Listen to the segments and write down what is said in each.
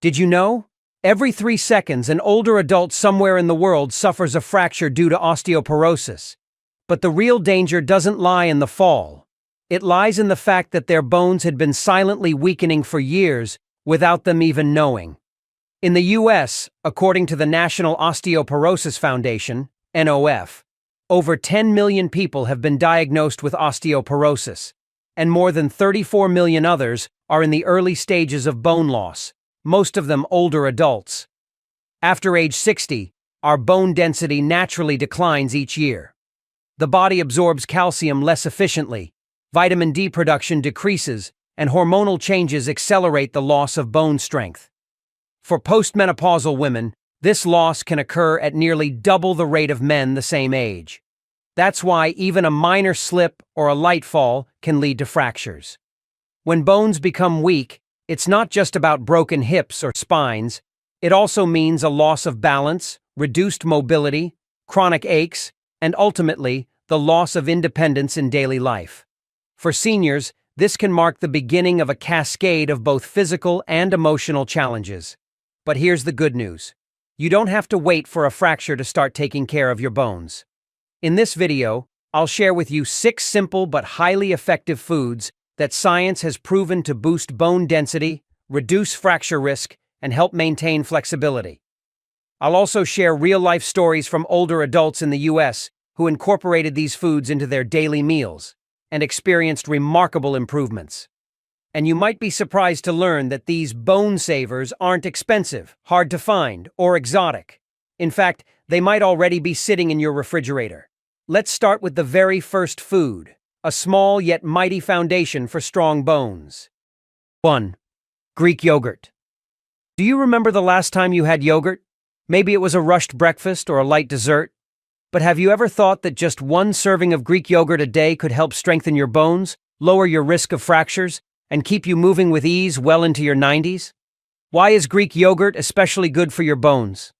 Did you know? Every 3 seconds, an older adult somewhere in the world suffers a fracture due to osteoporosis. But the real danger doesn't lie in the fall. It lies in the fact that their bones had been silently weakening for years without them even knowing. In the U.S., according to the National Osteoporosis Foundation, NOF, over 10 million people have been diagnosed with osteoporosis, and more than 34 million others are in the early stages of bone loss, most of them older adults. After age 60, our bone density naturally declines each year. The body absorbs calcium less efficiently, vitamin D production decreases, and hormonal changes accelerate the loss of bone strength. For postmenopausal women, this loss can occur at nearly double the rate of men the same age. That's why even a minor slip or a light fall can lead to fractures. When bones become weak, it's not just about broken hips or spines. It also means a loss of balance, reduced mobility, chronic aches, and ultimately, the loss of independence in daily life. For seniors, this can mark the beginning of a cascade of both physical and emotional challenges. But here's the good news. You don't have to wait for a fracture to start taking care of your bones. In this video, I'll share with you 6 simple but highly effective foods that science has proven to boost bone density, reduce fracture risk, and help maintain flexibility. I'll also share real-life stories from older adults in the U.S. who incorporated these foods into their daily meals and experienced remarkable improvements. And you might be surprised to learn that these bone savers aren't expensive, hard to find, or exotic. In fact, they might already be sitting in your refrigerator. Let's start with the very first food, a small yet mighty foundation for strong bones. 1. Greek yogurt. Do you remember the last time you had yogurt? Maybe it was a rushed breakfast or a light dessert. But have you ever thought that just 1 serving of Greek yogurt a day could help strengthen your bones, lower your risk of fractures, and keep you moving with ease well into your 90s? Why is Greek yogurt especially good for your bones?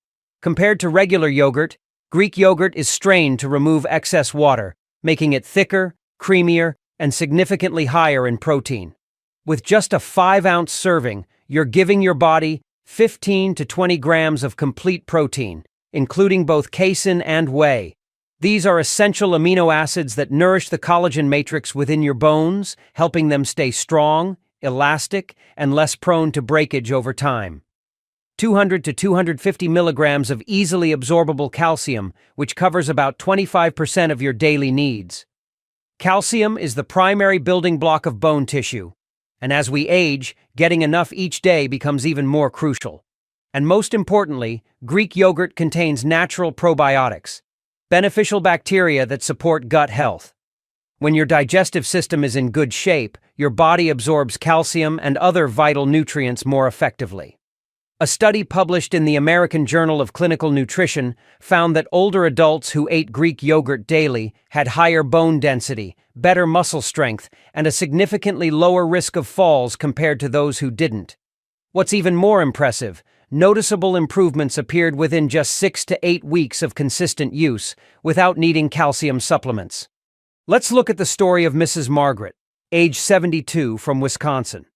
Compared to regular yogurt, Greek yogurt is strained to remove excess water, making it thicker, creamier, and significantly higher in protein. With just a 5-ounce serving, you're giving your body 15 to 20 grams of complete protein, including both casein and whey. These are essential amino acids that nourish the collagen matrix within your bones, helping them stay strong, elastic, and less prone to breakage over time. 200 to 250 milligrams of easily absorbable calcium, which covers about 25% of your daily needs. Calcium is the primary building block of bone tissue, and as we age, getting enough each day becomes even more crucial. And most importantly, Greek yogurt contains natural probiotics, beneficial bacteria that support gut health. When your digestive system is in good shape, your body absorbs calcium and other vital nutrients more effectively. A study published in the American Journal of Clinical Nutrition found that older adults who ate Greek yogurt daily had higher bone density, better muscle strength, and a significantly lower risk of falls compared to those who didn't. What's even more impressive, noticeable improvements appeared within just 6 to 8 weeks of consistent use, without needing calcium supplements. Let's look at the story of Mrs. Margaret, age 72, from Wisconsin.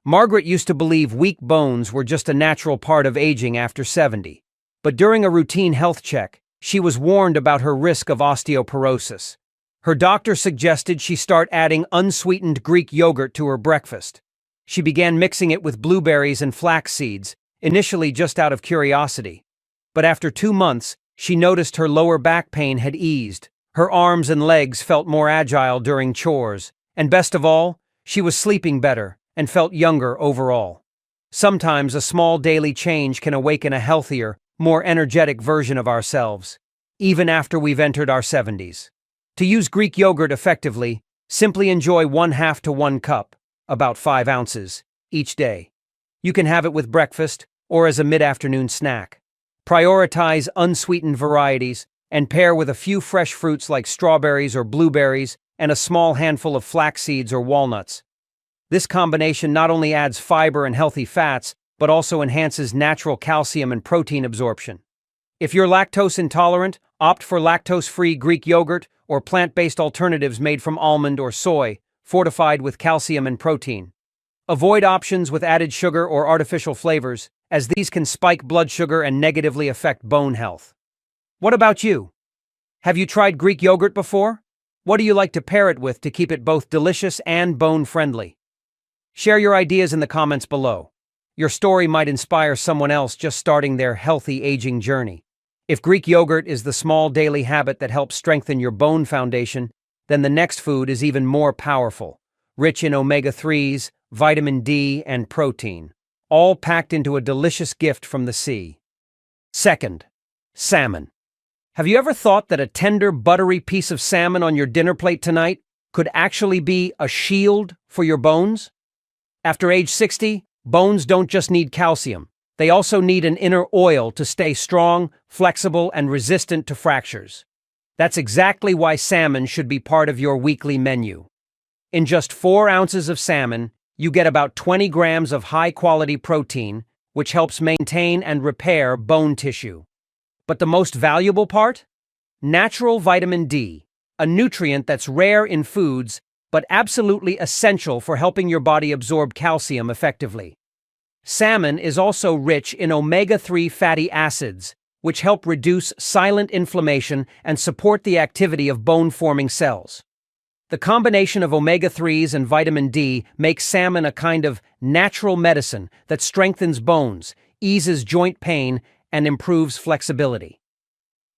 Margaret used to believe weak bones were just a natural part of aging after 70. But during a routine health check, she was warned about her risk of osteoporosis. Her doctor suggested she start adding unsweetened Greek yogurt to her breakfast. She began mixing it with blueberries and flax seeds, initially just out of curiosity. But after 2 months, she noticed her lower back pain had eased, her arms and legs felt more agile during chores, and best of all, she was sleeping better and felt younger overall. Sometimes a small daily change can awaken a healthier, more energetic version of ourselves, even after we've entered our 70s. To use Greek yogurt effectively, simply enjoy 1/2 to 1 cup, about 5 ounces, each day. You can have it with breakfast or as a mid-afternoon snack. Prioritize unsweetened varieties and pair with a few fresh fruits like strawberries or blueberries and a small handful of flax seeds or walnuts. This combination not only adds fiber and healthy fats, but also enhances natural calcium and protein absorption. If you're lactose intolerant, opt for lactose-free Greek yogurt or plant-based alternatives made from almond or soy, fortified with calcium and protein. Avoid options with added sugar or artificial flavors, as these can spike blood sugar and negatively affect bone health. What about you? Have you tried Greek yogurt before? What do you like to pair it with to keep it both delicious and bone-friendly? Share your ideas in the comments below. Your story might inspire someone else just starting their healthy aging journey. If Greek yogurt is the small daily habit that helps strengthen your bone foundation, then the next food is even more powerful, rich in omega-3s, vitamin D, and protein, all packed into a delicious gift from the sea. Second, salmon. Have you ever thought that a tender, buttery piece of salmon on your dinner plate tonight could actually be a shield for your bones? After age 60, bones don't just need calcium. They also need an inner oil to stay strong, flexible, and resistant to fractures. That's exactly why salmon should be part of your weekly menu. In just 4 ounces of salmon, you get about 20 grams of high-quality protein, which helps maintain and repair bone tissue. But the most valuable part? Natural vitamin D, a nutrient that's rare in foods but absolutely essential for helping your body absorb calcium effectively. Salmon is also rich in omega-3 fatty acids, which help reduce silent inflammation and support the activity of bone-forming cells. The combination of omega-3s and vitamin D makes salmon a kind of natural medicine that strengthens bones, eases joint pain, and improves flexibility.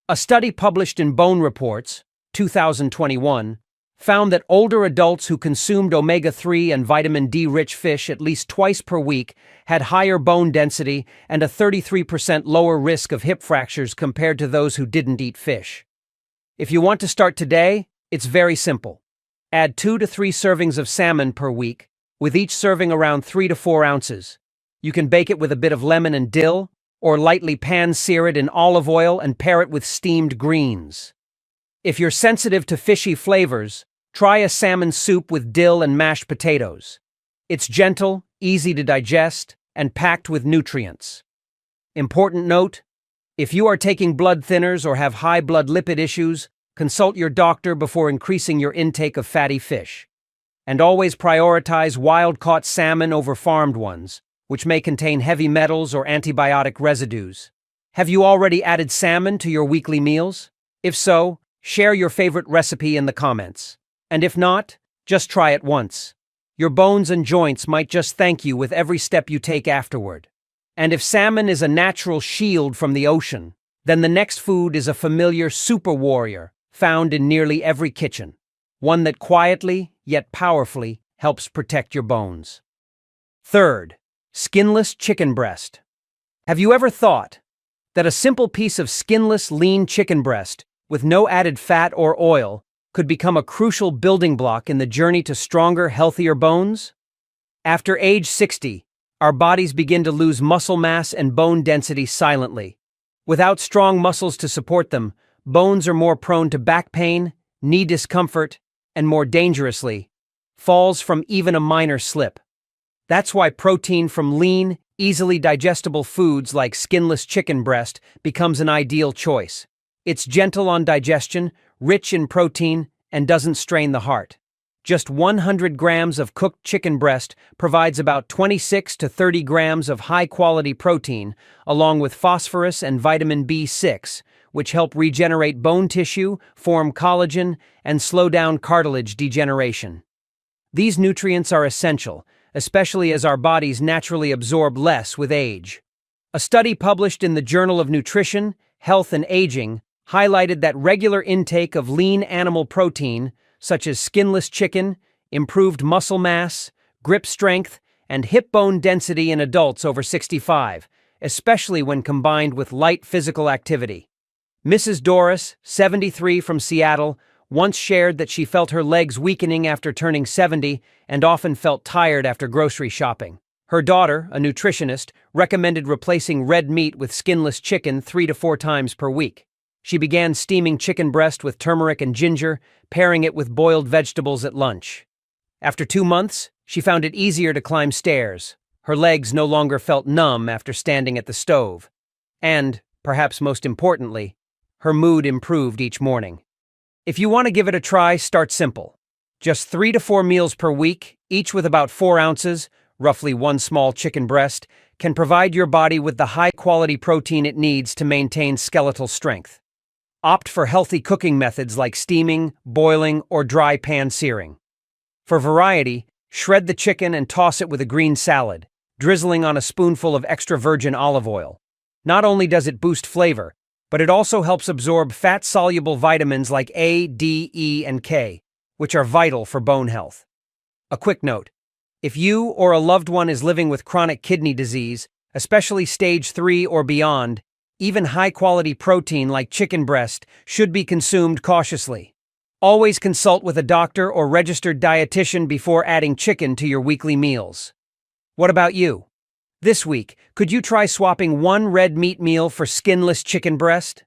A study published in Bone Reports, 2021, found that older adults who consumed omega-3 and vitamin D-rich fish at least twice per week had higher bone density and a 33% lower risk of hip fractures compared to those who didn't eat fish. If you want to start today, it's very simple. Add 2 to 3 servings of salmon per week, with each serving around 3 to 4 ounces. You can bake it with a bit of lemon and dill, or lightly pan-sear it in olive oil and pair it with steamed greens. If you're sensitive to fishy flavors, try a salmon soup with dill and mashed potatoes. It's gentle, easy to digest, and packed with nutrients. Important note: if you are taking blood thinners or have high blood lipid issues, consult your doctor before increasing your intake of fatty fish. And always prioritize wild-caught salmon over farmed ones, which may contain heavy metals or antibiotic residues. Have you already added salmon to your weekly meals? If so, share your favorite recipe in the comments. And if not, just try it once. Your bones and joints might just thank you with every step you take afterward. And if salmon is a natural shield from the ocean, then the next food is a familiar super warrior found in nearly every kitchen, one that quietly, yet powerfully, helps protect your bones. Third, skinless chicken breast. Have you ever thought that a simple piece of skinless, lean chicken breast with no added fat or oil could become a crucial building block in the journey to stronger, healthier bones? After age 60, our bodies begin to lose muscle mass and bone density silently. Without strong muscles to support them, bones are more prone to back pain, knee discomfort, and more dangerously, falls from even a minor slip. That's why protein from lean, easily digestible foods like skinless chicken breast becomes an ideal choice. It's gentle on digestion, rich in protein, and doesn't strain the heart. Just 100 grams of cooked chicken breast provides about 26 to 30 grams of high-quality protein, along with phosphorus and vitamin B6, which help regenerate bone tissue, form collagen, and slow down cartilage degeneration. These nutrients are essential, especially as our bodies naturally absorb less with age. A study published in the Journal of Nutrition, Health and Aging highlighted that regular intake of lean animal protein, such as skinless chicken, improved muscle mass, grip strength, and hip bone density in adults over 65, especially when combined with light physical activity. Mrs. Doris, 73, from Seattle, once shared that she felt her legs weakening after turning 70 and often felt tired after grocery shopping. Her daughter, a nutritionist, recommended replacing red meat with skinless chicken 3 to 4 times per week. She began steaming chicken breast with turmeric and ginger, pairing it with boiled vegetables at lunch. After 2 months, she found it easier to climb stairs. Her legs no longer felt numb after standing at the stove. And, perhaps most importantly, her mood improved each morning. If you want to give it a try, start simple. Just 3 to 4 meals per week, each with about 4 ounces, roughly one small chicken breast, can provide your body with the high-quality protein it needs to maintain skeletal strength. Opt for healthy cooking methods like steaming, boiling, or dry pan searing. For variety, shred the chicken and toss it with a green salad, drizzling on a spoonful of extra virgin olive oil. Not only does it boost flavor, but it also helps absorb fat-soluble vitamins like A, D, E, and K, which are vital for bone health. A quick note: if you or a loved one is living with chronic kidney disease, especially stage 3 or beyond, even high-quality protein like chicken breast should be consumed cautiously. Always consult with a doctor or registered dietitian before adding chicken to your weekly meals. What about you? This week, could you try swapping one red meat meal for skinless chicken breast?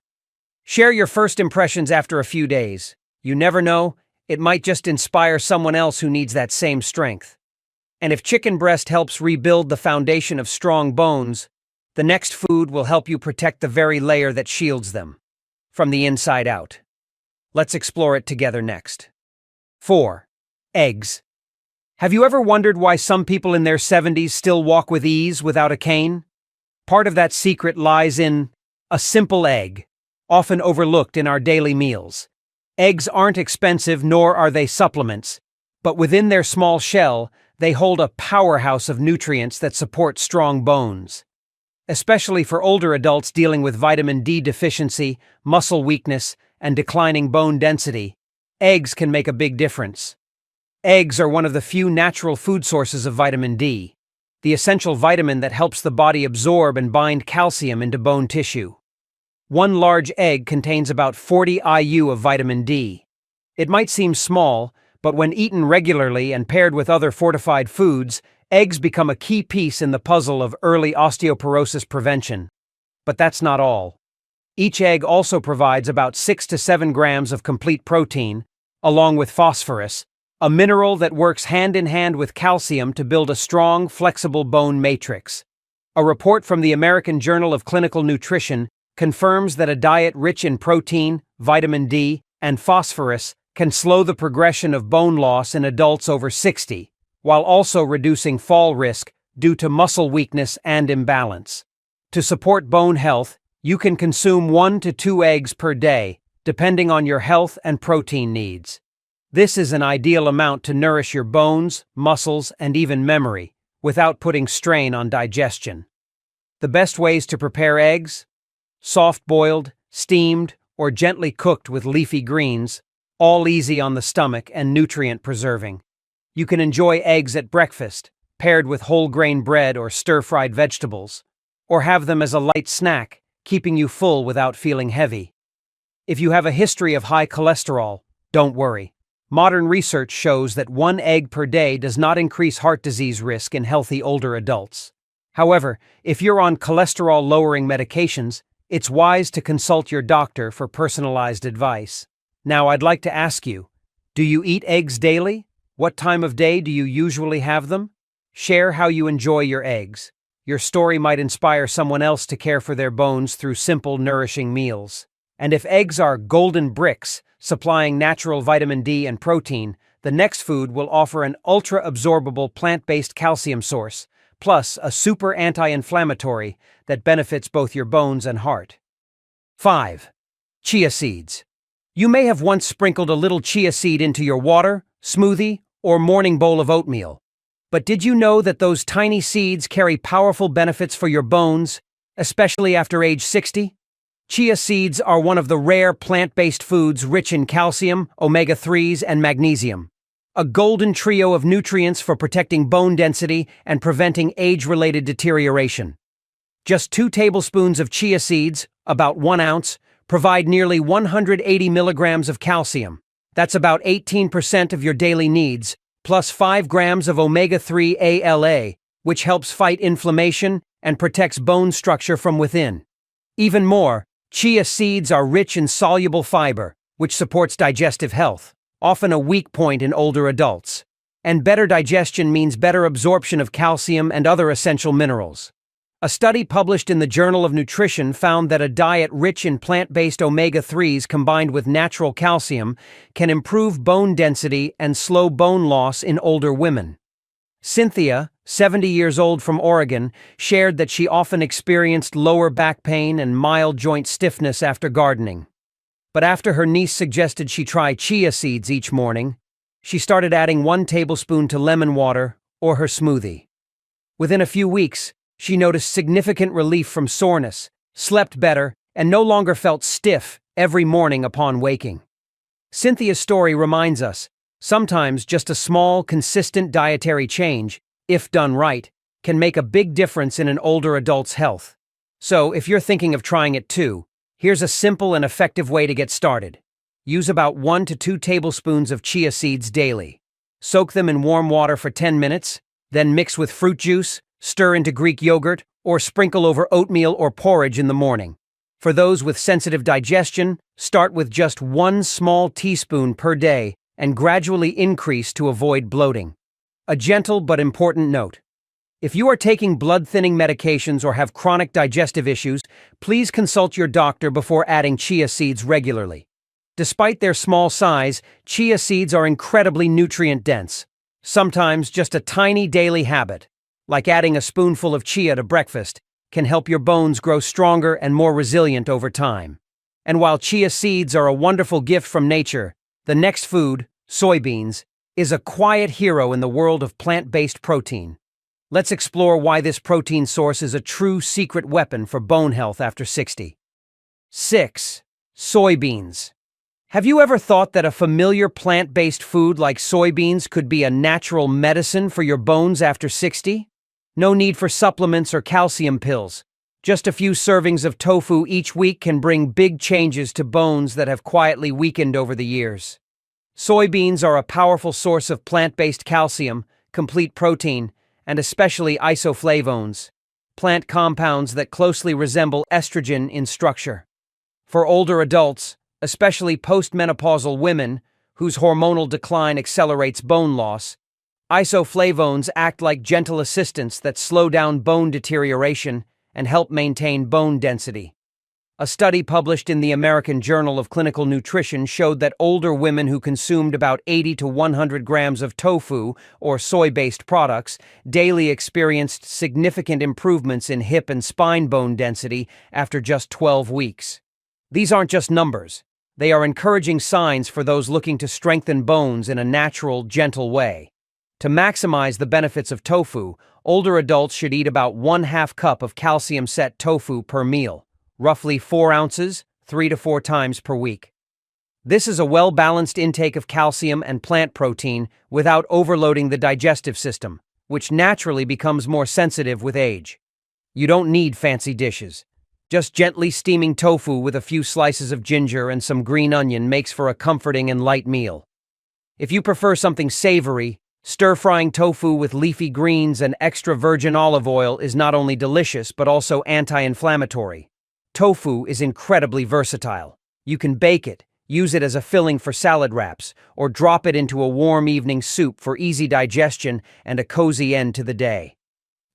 Share your first impressions after a few days. You never know, it might just inspire someone else who needs that same strength. And if chicken breast helps rebuild the foundation of strong bones, the next food will help you protect the very layer that shields them from the inside out. Let's explore it together next. 4. Eggs. Have you ever wondered why some people in their 70s still walk with ease without a cane? Part of that secret lies in a simple egg, often overlooked in our daily meals. Eggs aren't expensive, nor are they supplements, but within their small shell, they hold a powerhouse of nutrients that support strong bones. Especially for older adults dealing with vitamin D deficiency, muscle weakness, and declining bone density, eggs can make a big difference. Eggs are one of the few natural food sources of vitamin D, the essential vitamin that helps the body absorb and bind calcium into bone tissue. One large egg contains about 40 IU of vitamin D. It might seem small, but when eaten regularly and paired with other fortified foods, eggs become a key piece in the puzzle of early osteoporosis prevention. But that's not all. Each egg also provides about 6 to 7 grams of complete protein, along with phosphorus, a mineral that works hand in hand with calcium to build a strong, flexible bone matrix. A report from the American Journal of Clinical Nutrition confirms that a diet rich in protein, vitamin D, and phosphorus can slow the progression of bone loss in adults over 60, while also reducing fall risk due to muscle weakness and imbalance. To support bone health, you can consume 1 to 2 eggs per day, depending on your health and protein needs. This is an ideal amount to nourish your bones, muscles, and even memory, without putting strain on digestion. The best ways to prepare eggs? Soft-boiled, steamed, or gently cooked with leafy greens, all easy on the stomach and nutrient-preserving. You can enjoy eggs at breakfast, paired with whole-grain bread or stir-fried vegetables, or have them as a light snack, keeping you full without feeling heavy. If you have a history of high cholesterol, don't worry. Modern research shows that 1 egg per day does not increase heart disease risk in healthy older adults. However, if you're on cholesterol-lowering medications, it's wise to consult your doctor for personalized advice. Now, I'd like to ask you, do you eat eggs daily? What time of day do you usually have them? Share how you enjoy your eggs. Your story might inspire someone else to care for their bones through simple, nourishing meals. And if eggs are golden bricks, supplying natural vitamin D and protein, the next food will offer an ultra-absorbable plant-based calcium source, plus a super anti-inflammatory that benefits both your bones and heart. 5. Chia seeds. You may have once sprinkled a little chia seed into your water, smoothie, or morning bowl of oatmeal. But did you know that those tiny seeds carry powerful benefits for your bones, especially after age 60? Chia seeds are one of the rare plant-based foods rich in calcium, omega-3s, and magnesium. A golden trio of nutrients for protecting bone density and preventing age-related deterioration. Just 2 tablespoons of chia seeds, about 1 ounce, provide nearly 180 milligrams of calcium. That's about 18% of your daily needs, plus 5 grams of omega-3 ALA, which helps fight inflammation and protects bone structure from within. Even more, chia seeds are rich in soluble fiber, which supports digestive health, often a weak point in older adults. And better digestion means better absorption of calcium and other essential minerals. A study published in the Journal of Nutrition found that a diet rich in plant-based omega-3s combined with natural calcium can improve bone density and slow bone loss in older women. Cynthia, 70 years old from Oregon, shared that she often experienced lower back pain and mild joint stiffness after gardening. But after her niece suggested she try chia seeds each morning, she started adding 1 tablespoon to lemon water or her smoothie. Within a few weeks, she noticed significant relief from soreness, slept better, and no longer felt stiff every morning upon waking. Cynthia's story reminds us, sometimes just a small, consistent dietary change, if done right, can make a big difference in an older adult's health. So, if you're thinking of trying it too, here's a simple and effective way to get started. Use about 1 to 2 tablespoons of chia seeds daily. Soak them in warm water for 10 minutes, then mix with fruit juice, stir into Greek yogurt, or sprinkle over oatmeal or porridge in the morning. For those with sensitive digestion, start with just 1 small teaspoon per day and gradually increase to avoid bloating. A gentle but important note. If you are taking blood-thinning medications or have chronic digestive issues, please consult your doctor before adding chia seeds regularly. Despite their small size, chia seeds are incredibly nutrient-dense. Sometimes just a tiny daily habit, like adding a spoonful of chia to breakfast, can help your bones grow stronger and more resilient over time. And while chia seeds are a wonderful gift from nature, the next food, soybeans, is a quiet hero in the world of plant-based protein. Let's explore why this protein source is a true secret weapon for bone health after 60. 6. Soybeans. Have you ever thought that a familiar plant-based food like soybeans could be a natural medicine for your bones after 60? No need for supplements or calcium pills. Just a few servings of tofu each week can bring big changes to bones that have quietly weakened over the years. Soybeans are a powerful source of plant-based calcium, complete protein, and especially isoflavones, plant compounds that closely resemble estrogen in structure. For older adults, especially postmenopausal women, whose hormonal decline accelerates bone loss, isoflavones act like gentle assistants that slow down bone deterioration and help maintain bone density. A study published in the American Journal of Clinical Nutrition showed that older women who consumed about 80 to 100 grams of tofu, or soy-based products, daily experienced significant improvements in hip and spine bone density after just 12 weeks. These aren't just numbers. They are encouraging signs for those looking to strengthen bones in a natural, gentle way. To maximize the benefits of tofu, older adults should eat about 1/2 cup of calcium-set tofu per meal, roughly 4 ounces, 3 to 4 times per week. This is a well-balanced intake of calcium and plant protein without overloading the digestive system, which naturally becomes more sensitive with age. You don't need fancy dishes. Just gently steaming tofu with a few slices of ginger and some green onion makes for a comforting and light meal. If you prefer something savory, stir-frying tofu with leafy greens and extra virgin olive oil is not only delicious but also anti-inflammatory. Tofu is incredibly versatile. You can bake it, use it as a filling for salad wraps, or drop it into a warm evening soup for easy digestion and a cozy end to the day.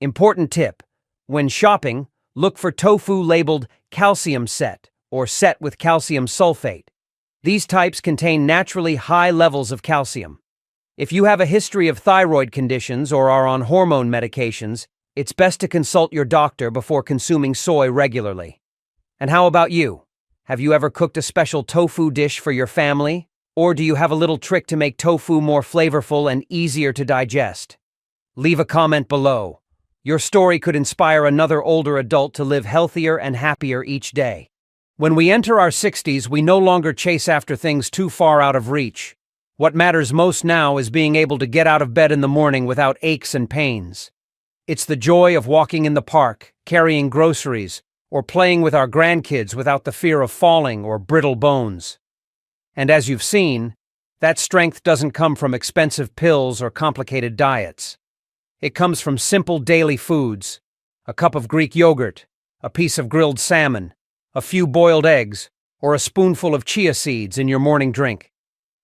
Important tip: when shopping, look for tofu labeled calcium set or set with calcium sulfate. These types contain naturally high levels of calcium. If you have a history of thyroid conditions or are on hormone medications, it's best to consult your doctor before consuming soy regularly. And how about you? Have you ever cooked a special tofu dish for your family? Or do you have a little trick to make tofu more flavorful and easier to digest? Leave a comment below. Your story could inspire another older adult to live healthier and happier each day. When we enter our 60s, we no longer chase after things too far out of reach. What matters most now is being able to get out of bed in the morning without aches and pains. It's the joy of walking in the park, carrying groceries, or playing with our grandkids without the fear of falling or brittle bones. And as you've seen, that strength doesn't come from expensive pills or complicated diets. It comes from simple daily foods: a cup of Greek yogurt, a piece of grilled salmon, a few boiled eggs, or a spoonful of chia seeds in your morning drink.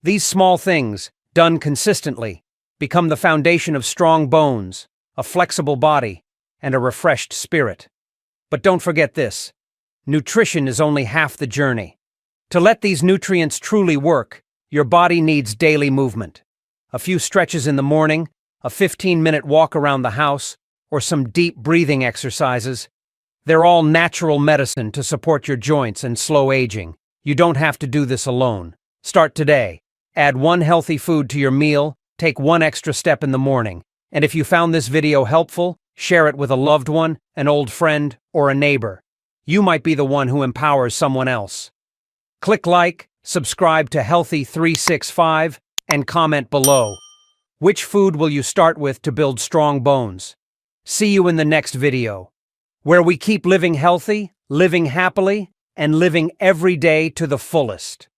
These small things, done consistently, become the foundation of strong bones, a flexible body, and a refreshed spirit. But don't forget this: nutrition is only half the journey. To let these nutrients truly work, your body needs daily movement. A few stretches in the morning, a 15-minute walk around the house, or some deep breathing exercises. They're all natural medicine to support your joints and slow aging. You don't have to do this alone. Start today. Add one healthy food to your meal, take one extra step in the morning. And if you found this video helpful, share it with a loved one, an old friend, or a neighbor. You might be the one who empowers someone else. Click like, subscribe to Healthy365, and comment below. Which food will you start with to build strong bones? See you in the next video, where we keep living healthy, living happily, and living every day to the fullest.